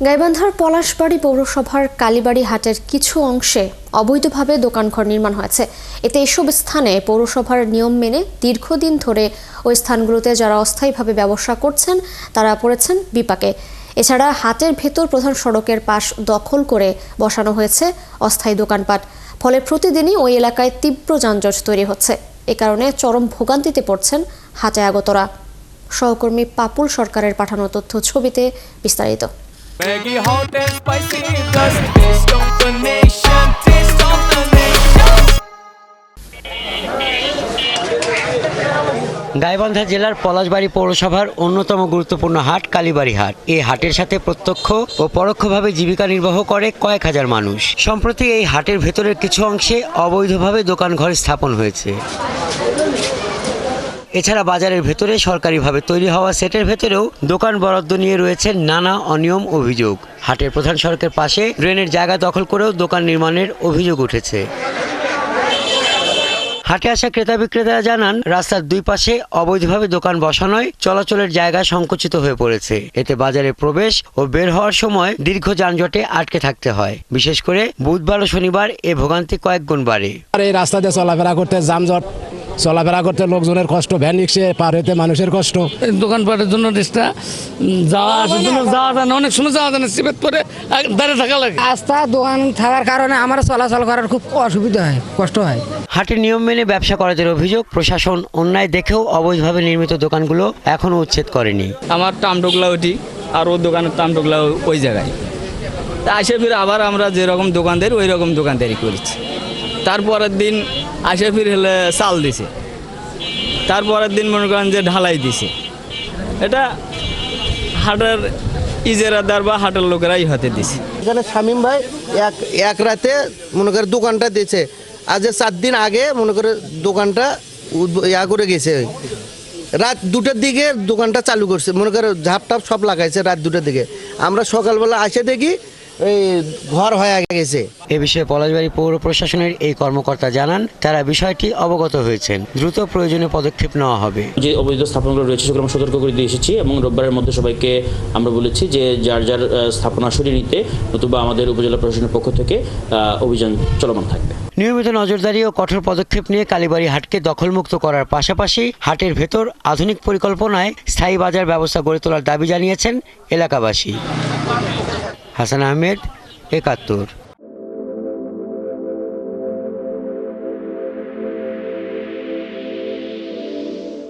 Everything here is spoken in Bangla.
গাইবান্ধার পলাশবাড়ী পৌরসভার কালীবাড়ি হাটের কিছু অংশে অবৈধভাবে দোকানঘর নির্মাণ হয়েছে। এতে এসব স্থানে পৌরসভার নিয়ম মেনে দীর্ঘদিন ধরে ওই স্থানগুলোতে যারা অস্থায়ীভাবে ব্যবসা করছেন তারা পড়েছেন বিপাকে। এছাড়া হাটের ভেতর প্রধান সড়কের পাশ দখল করে বসানো হয়েছে অস্থায়ী দোকানপাট। ফলে প্রতিদিনই ওই এলাকায় তীব্র যানজট তৈরি হচ্ছে। এ কারণে চরম ভোগান্তিতে পড়ছেন হাটে আগতরা। সহকর্মী পাপুল সরকারের পাঠানো তথ্য ছবিতে বিস্তারিত। Maggie hot and spicy, plus taste of the nation, taste of the nation. Gaibandha জেলার পলাশবাড়ী পৌরসভার অন্যতম গুরুত্বপূর্ণ হাট কালীবাড়ি হাট। এই হাটের সাথে প্রত্যক্ষ ও পরোক্ষভাবে জীবিকা নির্বাহ করে কয়েক হাজার মানুষ। সম্প্রতি এই হাটের ভেতরের কিছু অংশে অবৈধভাবে দোকানঘর স্থাপন হয়েছে। এছাড়া বাজারের ভেতরে সরকারিভাবে তৈরি হওয়া সেটের ভেতরেও দোকান বরাদ্দ নিয়ে রয়েছে নানা অনিয়ম অভিযোগ। হাটের প্রধান সড়কের পাশে ড্রেনের জায়গা দখল করেও দোকান নির্মাণের অভিযোগ উঠেছে। হাটে আসা ক্রেতা বিক্রেতারা জানান, রাস্তার দুই পাশে অবৈধভাবে দোকান বসানোয় চলাচলের জায়গা সংকুচিত হয়ে পড়েছে। এতে বাজারে প্রবেশ ও বের হওয়ার সময় দীর্ঘ যানজটে আটকে থাকতে হয়। বিশেষ করে বুধবার ও শনিবার এ ভোগান্তি কয়েক গুণ বাড়ে। এই রাস্তাতে চলাফেরা করতে যানজট, চলাফেরা করতে লোকজনের কষ্ট, ভ্যান রিক্সে পার হইতে মানুষের কষ্ট। দোকানপাটের জন্য রাস্তা যাওয়া আসার জন্য যাওয়া যায় না, অনেক সময় যাওয়া যায় না, সিমেন্ট করে দাঁড়িয়ে থাকা লাগে। রাস্তা দোকান থাকার কারণে আমার চলাচল করার খুব অসুবিধা হয়, কষ্ট হয়। হাটের নিয়ম মেনে ব্যবসা করাদের অভিযোগ, প্রশাসন অন্যায় দেখেও অবৈধভাবে নির্মিত দোকানগুলো এখনো উচ্ছেদ করেনি। আমার টামটুকলা ওটি আর ওর দোকানের টামটুকলা ওই জায়গায়, তা আসে ফিরে আবার আমরা যেরকম দোকানদারি ওই রকম দোকানদারি করেছি। তারপরের দিন আসে ফির হলে চাল দিছে, তারপরের দিন মনে করেন যে ঢালাই দিছে। এটা হাটের ইজারাদার বা হাটের লোকেরাই হাতে দিছে। এখানে শামীম ভাই এক রাতে মনে করে দোকানটা দিয়েছে। আজ 4 দিন আগে মনে করে দোকানটা করে গেছে। রাত 2টার দিকে দোকানটা চালু করছে, মনে করে ঝাপটাপ সব লাগাইছে রাত 2টার দিকে। আমরা সকালবেলা এসে দেখি এই ঘর হয়ে গেছে। এ বিষয়ে পলাশবাড়ী পৌর প্রশাসনের এই কর্মকর্তা জানান, তারা বিষয়টি অবগত হয়েছেন, দ্রুত প্রয়োজনীয় পদক্ষেপ নেওয়া হবে। যে অবৈধ স্থাপনাগুলো রয়েছে সেগুলো আমরা সতর্ক করে দিয়ে এসেছি এবং রোববারের মধ্যে সবাইকে আমরা বলেছি যে যার যার স্থাপনা সরিয়ে নিতে, নতুবা আমাদের উপজেলা প্রশাসনের পক্ষ থেকে অভিযান চলমান থাকবে। নিয়মিত নজরদারি ও কঠোর পদক্ষেপ নিয়ে কালীবাড়ি হাটকে দখলমুক্ত করার পাশাপাশি হাটের ভেতর আধুনিক পরিকল্পনায় স্থায়ী বাজার ব্যবস্থা গড়ে তোলার দাবি জানিয়েছেন এলাকাবাসী। হাসান আহমেদ, ৭১।